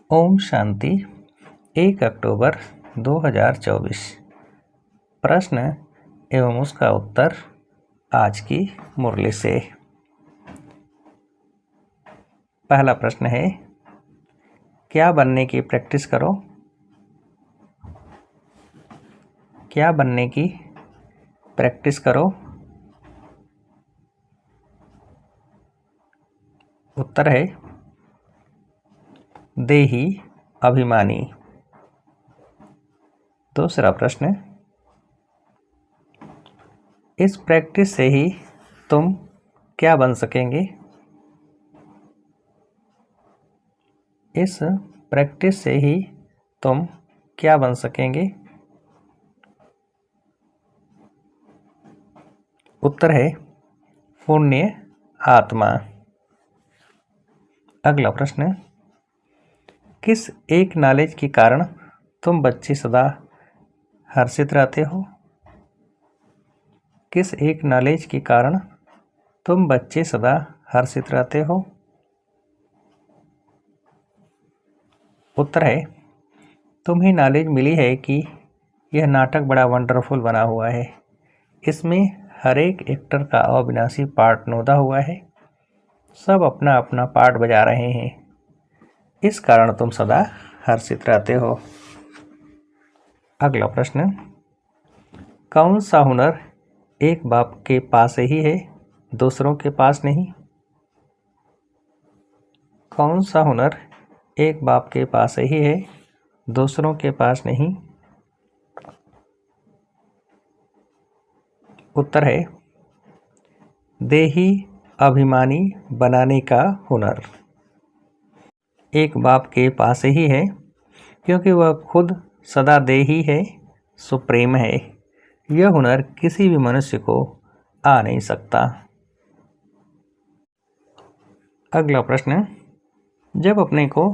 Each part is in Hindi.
ओम शांति। 1 अक्टूबर 2024। प्रश्न एवं उसका उत्तर आज की मुरली से। पहला प्रश्न है, क्या बनने की प्रैक्टिस करो? क्या बनने की प्रैक्टिस करो? उत्तर है देही अभिमानी। दूसरा प्रश्न, इस प्रैक्टिस से ही तुम क्या बन सकेंगे? इस प्रैक्टिस से ही तुम क्या बन सकेंगे? उत्तर है पुण्य आत्मा। अगला प्रश्न, किस एक नॉलेज के कारण तुम बच्चे सदा हर्षित रहते हो? किस एक नॉलेज के कारण तुम बच्चे सदा हर्षित रहते हो? उत्तर है तुम्हें नॉलेज मिली है कि यह नाटक बड़ा वंडरफुल बना हुआ है। इसमें हर एक एक्टर का अविनाशी पार्ट नोदा हुआ है। सब अपना अपना पार्ट बजा रहे हैं। इस कारण तुम सदा हर्षित रहते हो। अगला प्रश्न, कौन सा हुनर एक बाप के पास ही है, दूसरों के पास नहीं? कौन सा हुनर एक बाप के पास ही है, दूसरों के पास नहीं? उत्तर है देही अभिमानी बनाने का हुनर एक बाप के पास ही है, क्योंकि वह खुद सदा देही है, सुप्रीम है। यह हुनर किसी भी मनुष्य को आ नहीं सकता। अगला प्रश्न, जब अपने को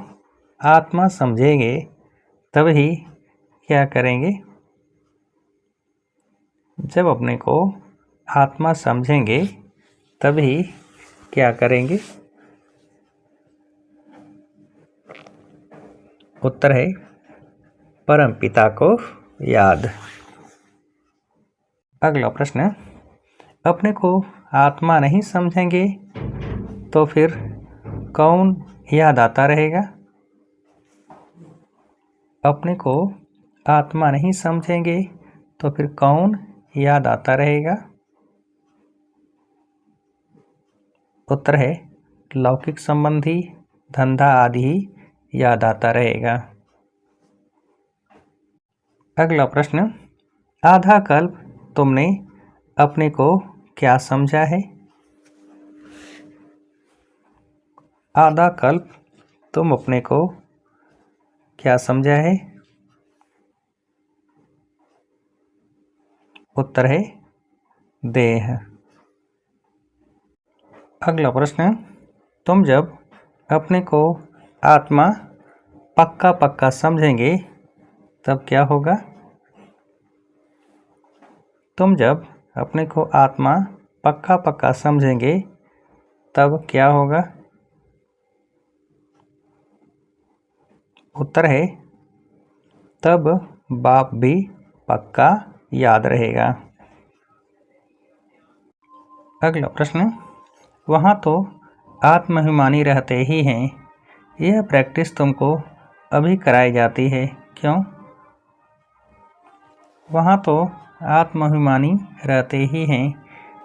आत्मा समझेंगे तभी क्या करेंगे? जब अपने को आत्मा समझेंगे तभी क्या करेंगे? उत्तर है परम पिता को याद। अगला प्रश्न, अपने को आत्मा नहीं समझेंगे तो फिर कौन याद आता रहेगा? अपने को आत्मा नहीं समझेंगे तो फिर कौन याद आता रहेगा? उत्तर है लौकिक संबंधी, धंधा आदि ही याद आता रहेगा। अगला प्रश्न, आधा कल्प तुमने अपने को क्या समझा है? आधा कल्प तुम अपने को क्या समझा है? उत्तर है देह। अगला प्रश्न, तुम जब अपने को आत्मा पक्का पक्का समझेंगे तब क्या होगा? तुम जब अपने को आत्मा पक्का पक्का समझेंगे तब क्या होगा? उत्तर है तब बाप भी पक्का याद रहेगा। अगला प्रश्न, वहाँ तो आत्माभिमानी रहते ही हैं। यह प्रैक्टिस तुमको अभी कराई जाती है, क्यों? वहाँ तो आत्माभिमानी रहते ही हैं।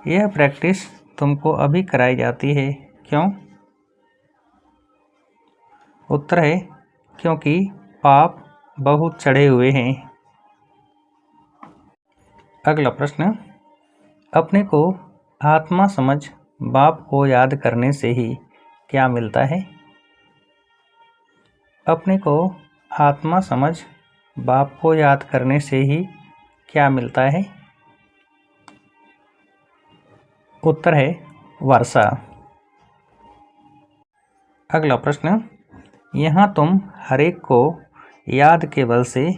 यह प्रैक्टिस तुमको अभी कराई जाती है, क्यों? उत्तर है क्योंकि पाप बहुत चढ़े हुए हैं। अगला प्रश्न, अपने को आत्मा समझ बाप को याद करने से ही क्या मिलता है? अपने को आत्मा समझ बाप को याद करने से ही क्या मिलता है? उत्तर है वर्षा। अगला प्रश्न, यहाँ तुम हरेक को याद के बल से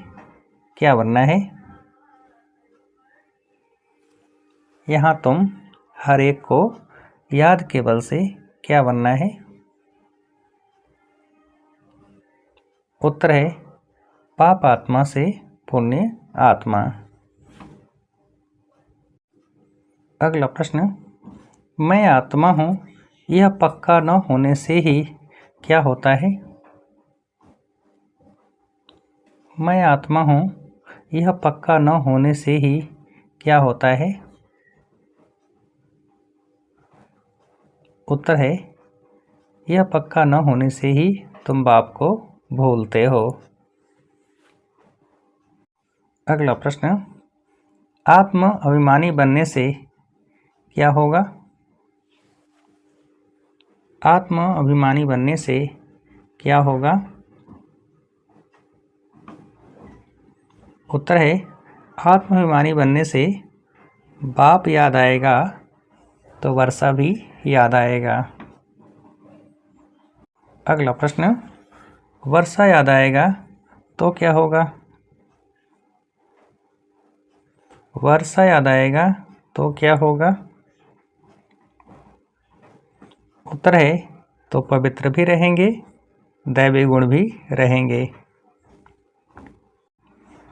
क्या बनना है? यहाँ तुम हरेक को याद के बल से क्या बनना है? उत्तर है पाप आत्मा से पुण्य आत्मा। अगला प्रश्न, मैं आत्मा हूँ यह पक्का न होने से ही क्या होता है? मैं आत्मा हूँ यह पक्का न होने से ही क्या होता है? उत्तर है यह पक्का न होने से ही तुम बाप को भूलते हो। अगला प्रश्न, आत्म अभिमानी बनने से क्या होगा? आत्म अभिमानी बनने से क्या होगा? उत्तर है आत्माभिमानी बनने से बाप याद आएगा तो वर्षा भी याद आएगा। अगला प्रश्न, वर्षा याद आएगा तो क्या होगा? वर्षा याद आएगा तो क्या होगा? उत्तर है तो पवित्र भी रहेंगे, दैवी गुण भी रहेंगे।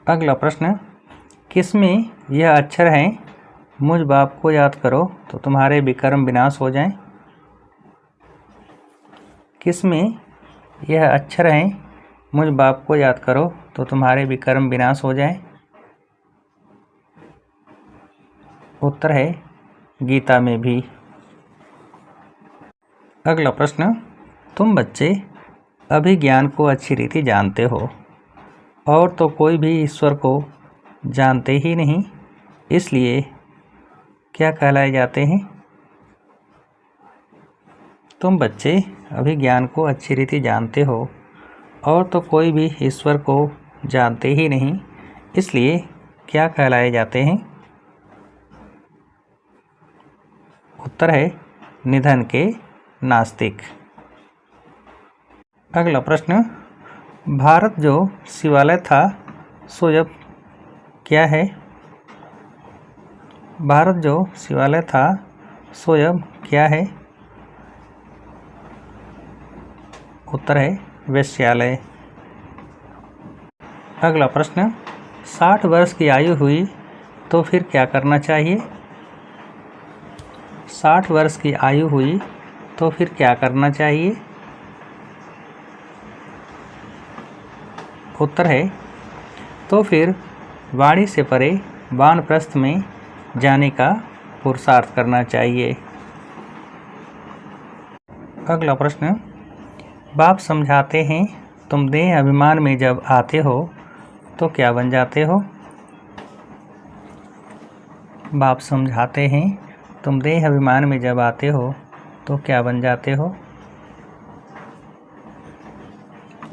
अगला प्रश्न, किसमें यह अक्षर हैं मुझ बाप को याद करो तो तुम्हारे विकर्म विनाश हो जाएं? किसमें यह अक्षर हैं मुझ बाप को याद करो तो तुम्हारे विकर्म विनाश हो जाएं? उत्तर है गीता में भी। अगला प्रश्न, तुम बच्चे अभी ज्ञान को अच्छी रीति जानते हो और तो कोई भी ईश्वर को जानते ही नहीं, इसलिए क्या कहलाए जाते हैं? तुम बच्चे अभी ज्ञान को अच्छी रीति जानते हो और तो कोई भी ईश्वर को जानते ही नहीं, इसलिए क्या कहलाए जाते हैं? उत्तर है निधन के नास्तिक। अगला प्रश्न, भारत जो शिवालय था सो अब क्या है? भारत जो शिवालय था सो अब क्या है? उत्तर है वेश्यालय। अगला प्रश्न, 60 वर्ष की आयु हुई तो फिर क्या करना चाहिए? 60 वर्ष की आयु हुई तो फिर क्या करना चाहिए? उत्तर है तो फिर वाणी से परे वानप्रस्थ में जाने का पुरुषार्थ करना चाहिए। अगला प्रश्न, बाप समझाते हैं तुम देह अभिमान में जब आते हो तो क्या बन जाते हो? बाप समझाते हैं तुम देह अभिमान में जब आते हो तो क्या बन जाते हो?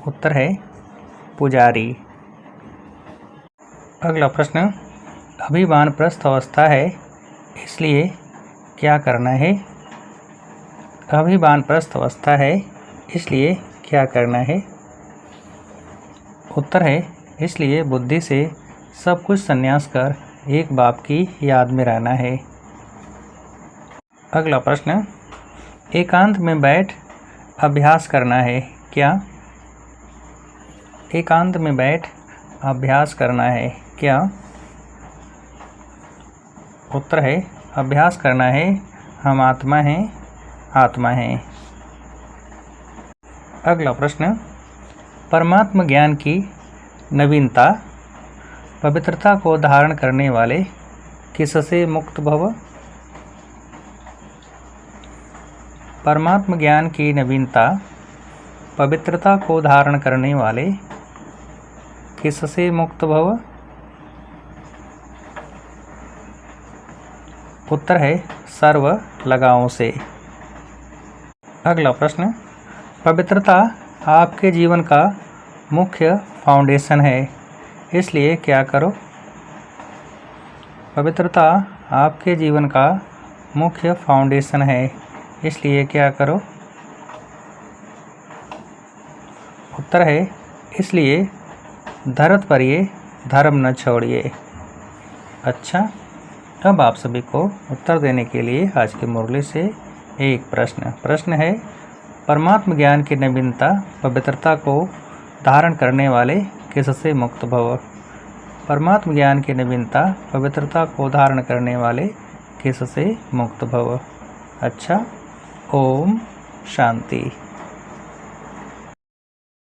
उत्तर है पुजारी। अगला प्रश्न, अभी वानप्रस्थ अवस्था है इसलिए क्या करना है? अभी वानप्रस्थ अवस्था है इसलिए क्या करना है? उत्तर है इसलिए बुद्धि से सब कुछ संन्यास कर एक बाप की याद में रहना है। अगला प्रश्न, एकांत में बैठ अभ्यास करना है क्या? एकांत में बैठ अभ्यास करना है क्या? उत्तर है अभ्यास करना है हम आत्मा हैं, आत्मा हैं। अगला प्रश्न, परमात्म ज्ञान की नवीनता पवित्रता को धारण करने वाले किससे मुक्त भव? परमात्म ज्ञान की नवीनता पवित्रता को धारण करने वाले किससे मुक्त भव? उत्तर है सर्व लगावों से। अगला प्रश्न, पवित्रता आपके जीवन का मुख्य फाउंडेशन है इसलिए क्या करो? पवित्रता आपके जीवन का मुख्य फाउंडेशन है इसलिए क्या करो? उत्तर है इसलिए धरत पर ये धर्म न छोड़िए। अच्छा, अब आप सभी को उत्तर देने के लिए आज की मुरली से एक प्रश्न है, परमात्म ज्ञान की नवीनता पवित्रता को धारण करने वाले किस से मुक्त भव। परमात्म ज्ञान की नवीनता पवित्रता को धारण करने वाले किस से मुक्त भव। अच्छा, ओम शांति।